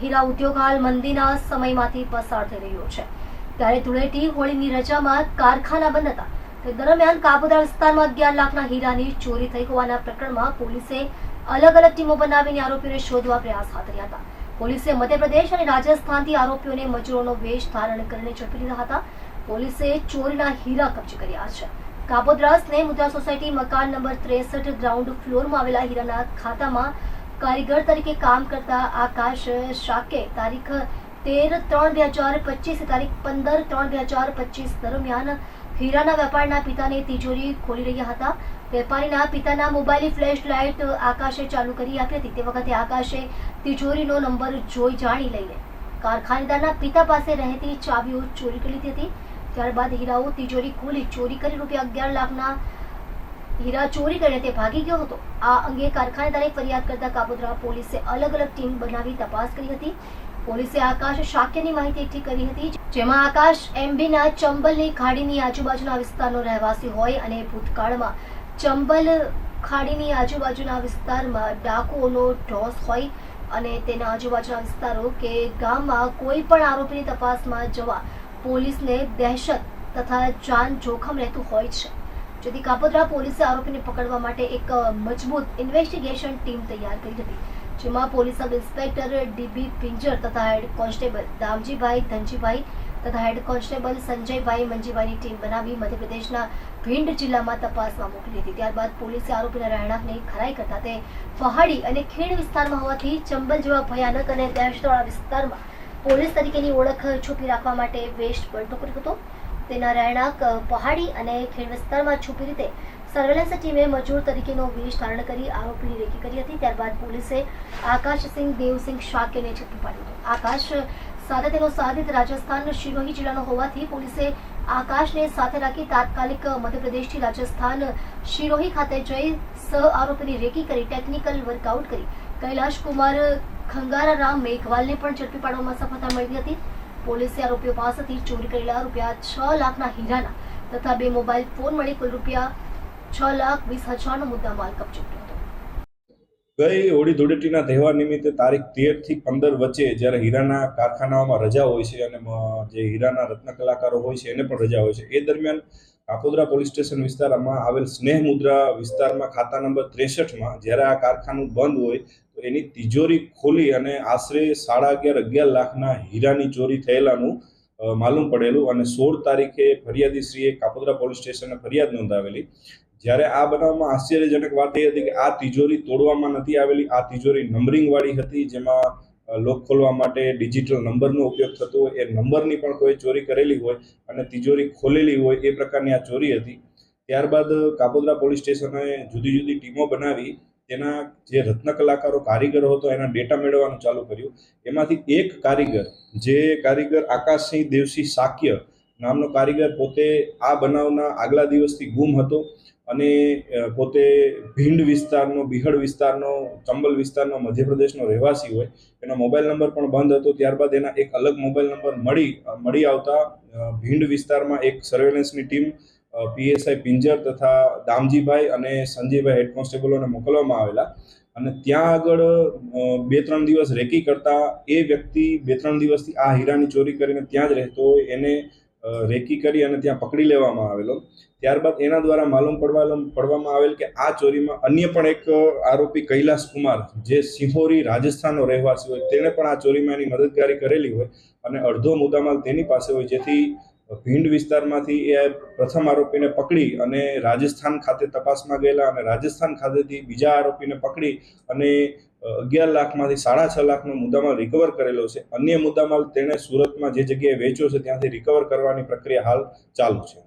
હીરા ઉદ્યોગ હાલ મંદીના સમયમાંથી પસાર થઈ રહ્યો છે, ત્યારે ધૂળેટી હોળીની રજામાં કારખાના બંધ હતા. તે દરમિયાન કાપોદ્રા વિસ્તારમાં 11 લાખના હીરાની ચોરી થઈ હોવાના પ્રકરણમાં પોલીસે અલગ અલગ ટીમો બનાવીને આરોપીઓને શોધવા પ્રયાસ હાથ ધર્યા હતા. પોલીસે મધ્યપ્રદેશ અને રાજસ્થાનથી આરોપીઓને મજૂરોનો વેશ ધારણ કરીને ઝડપી લીધા હતા. પોલીસે ચોરીના હીરા કબજે કર્યા છે. કાપોદ્રા સ્નેહ મુદ્રા સોસાયટી મકાન નંબર 63 ગ્રાઉન્ડ ફ્લોરમાં આવેલા હીરાના ખાતામાં કારીગર તરીકે કામ કરતા આકાશ શાકે તારીખ 13/3/2025 તારીખ 15/3/2025 દરમિયાન હીરાના વેપારના પિતાની તિજોરી ખોલી રહ્યા હતા. વેપારીના પિતાના મોબાઈલ ફ્લેશ લાઇટ આકાશે ચાલુ કરી આપી હતી. તે વખતે આકાશે તિજોરીનો નંબર જોઈ જાણી લઈને કારખાનેદારના પિતા પાસે રહેતી ચાવીઓ ચોરી કરી લીધી હતી. ત્યારબાદ હીરાઓ તિજોરી ખોલી ચોરી કરી રૂપિયા 11 લાખના હીરા ચોરી કરીને તે ભાગી ગયો હતો. આ અંગે કારખાનેદારે ફરિયાદ કરતા કાપોદ્રા પોલીસે અલગ અલગ ટીમ બનાવી તપાસ કરી હતી. પોલીસે આકાશ શાક્યની માહિતી એકઠી કરી હતી, જેમાં આકાશ એમબીના ચંબલની ખાડીની આજુબાજુના વિસ્તારનો રહેવાસી હોય અને ભૂતકાળમાં ચંબલ ખાડીની આજુબાજુના વિસ્તારમાં ડાકુઓનો ઢોસ હોય અને તેના આજુબાજુના વિસ્તારો કે ગામમાં કોઈ પણ આરોપીની તપાસમાં જવા પોલીસને દહેશત તથા જાન જોખમ રહેતું હોય છે. જેથી કાપોદ્રા પોલીસે આરોપીને પકડવા માટે એક મજબૂત ઇન્વેસ્ટિગેશન ટીમ તૈયાર કરી હતી, જેમાં પોલીસ સબ ઇન્સ્પેક્ટર ડીબી પિંજર તથા હેડ કોન્સ્ટેબલ દામજીભાઈ ધનજીભાઈ તથા હેડ કોન્સ્ટેબલ સંજયભાઈ મંજીભાઈની ટીમ બનાવી મધ્યપ્રદેશના ભીંડ જિલ્લામાં તપાસમાં મોકલી હતી. ત્યારબાદ પોલીસે આરોપીના રહેણાંકની ખરાઈ કરતા તે પહાડી અને ખીણ વિસ્તારમાં હોવાથી ચંબલ જેવા ભયાનક અને દહેશતવાળા વિસ્તારમાં પોલીસ તરીકેની ઓળખ છુપી રાખવા માટે વેશ બળતો કર્યો હતો. તેના રહેણાંક પહાડી અને ખીણ વિસ્તારમાં છુપી રીતે સર્વેલન્સ ટીમે મજૂર તરીકેનો વેશ ધારણ કરી આરોપીની રેકી કરી હતી. ત્યારબાદ પોલીસે આકાશસિંહ દેવસિંહ શાક્યને ઝડપી પાડ્યો હતો. આકાશ સાથે તેનો સાથીદાર રાજસ્થાન શિરોહી જિલ્લાનો હોવાથી પોલીસે આકાશને સાથે રાખી તાત્કાલિક મધ્યપ્રદેશથી રાજસ્થાન શિરોહી ખાતે જઈ સહ આરોપીની રેકી કરી ટેકનિકલ વર્કઆઉટ કરી કૈલાશ કુમાર ખંગારારામ મેઘવાલને પણ ઝડપી પાડવામાં સફળતા મળી હતી. પોલીસે આરોપીઓ પાસેથી ચોરી કરેલા રૂપિયા 6 લાખના હીરાના તથા 2 મોબાઈલ ફોન મળી કુલ રૂપિયા 6,20,000નો મુદ્દામાલ કબજે કર્યો હતો. ગઈ હોળી ધૂળેટીના તહેવાર નિમિત્તે તારીખ 13 થી 15 વચ્ચે જ્યારે હીરાના કારખાનાઓમાં રજા હોય છે અને જે હીરાના રત્ન કલાકારો હોય છે એને પણ રજા હોય છે, એ દરમિયાન કાપોદ્રા પોલીસ સ્ટેશન વિસ્તારમાં આવેલ સ્નેહ મુદ્રા વિસ્તારમાં ખાતા નંબર 63માં જ્યારે આ કારખાનું બંધ હોય તો એની તિજોરી ખોલી અને આશરે 11.5 લાખના હીરાની ચોરી થયેલાનું માલુમ પડેલું અને 16 તારીખે ફરિયાદીશ્રીએ કાપોદ્રા પોલીસ સ્ટેશને ફરિયાદ નોંધાવેલી. જ્યારે આ બનાવમાં આશ્ચર્યજનક વાત એ હતી કે આ તિજોરી તોડવામાં નથી આવેલી. આ તિજોરી નંબરિંગવાળી હતી, જેમાં લોક ખોલવા માટે ડિજિટલ નંબરનો ઉપયોગ થતો હોય, એ નંબરની પણ કોઈ ચોરી કરેલી હોય અને તિજોરી ખોલેલી હોય એ પ્રકારની આ ચોરી હતી. ત્યારબાદ કાપોદ્રા પોલીસ સ્ટેશને જુદી જુદી ટીમો બનાવી તેના જે રત્ન કલાકારો કારીગરો હતો એના ડેટા મેળવવાનું ચાલુ કર્યું. એમાંથી એક કારીગર, જે કારીગર આકાશસિંહ દેવસિંહ શાક્ય નામનો કારીગર પોતે આ બનાવના આગલા દિવસથી ગુમ હતો અને પોતે ભીંડ વિસ્તારનો, બિહડ વિસ્તારનો, ચંબલ વિસ્તારનો મધ્યપ્રદેશનો રહેવાસી હોય. એનો મોબાઈલ નંબર પણ બંધ હતો. ત્યારબાદ એના એક અલગ મોબાઈલ નંબર મળી આવતા ભીંડ વિસ્તારમાં એક સર્વેલન્સની ટીમ પીએસઆઈ પિંજર તથા દામજીભાઈ અને સંજયભાઈ હેડ કોન્સ્ટેબલોને મોકલવામાં આવેલા અને ત્યાં આગળ 2-3 દિવસ રેકી કરતા એ વ્યક્તિ 2-3 દિવસથી આ હીરાની ચોરી કરીને ત્યાં જ રહેતો હોય એને રેકી કરી અને ત્યાં પકડી લેવામાં આવેલો. ત્યારબાદ એના દ્વારા માલુમ પડવામાં આવેલ કે આ ચોરીમાં અન્ય પણ એક આરોપી કૈલાશ કુમાર, જે સિંહોરી રાજસ્થાનનો રહેવાસી હોય, તેણે પણ આ ચોરીમાં એની મદદગારી કરેલી હોય અને અડધો મુદ્દામાલ તેની પાસે હોય. જેથી ભીંડ વિસ્તારમાંથી એ પ્રથમ આરોપીને પકડી અને રાજસ્થાન ખાતે તપાસમાં ગયેલા અને રાજસ્થાન ખાતેથી બીજા આરોપીને પકડી અને 11 લાખમાંથી 6.5 લાખનો મુદ્દામાલ રિકવર કરેલો છે. અન્ય મુદ્દામાલ તેણે સુરતમાં જે જગ્યાએ વેચ્યો છે ત્યાંથી રિકવર કરવાની પ્રક્રિયા હાલ ચાલુ છે.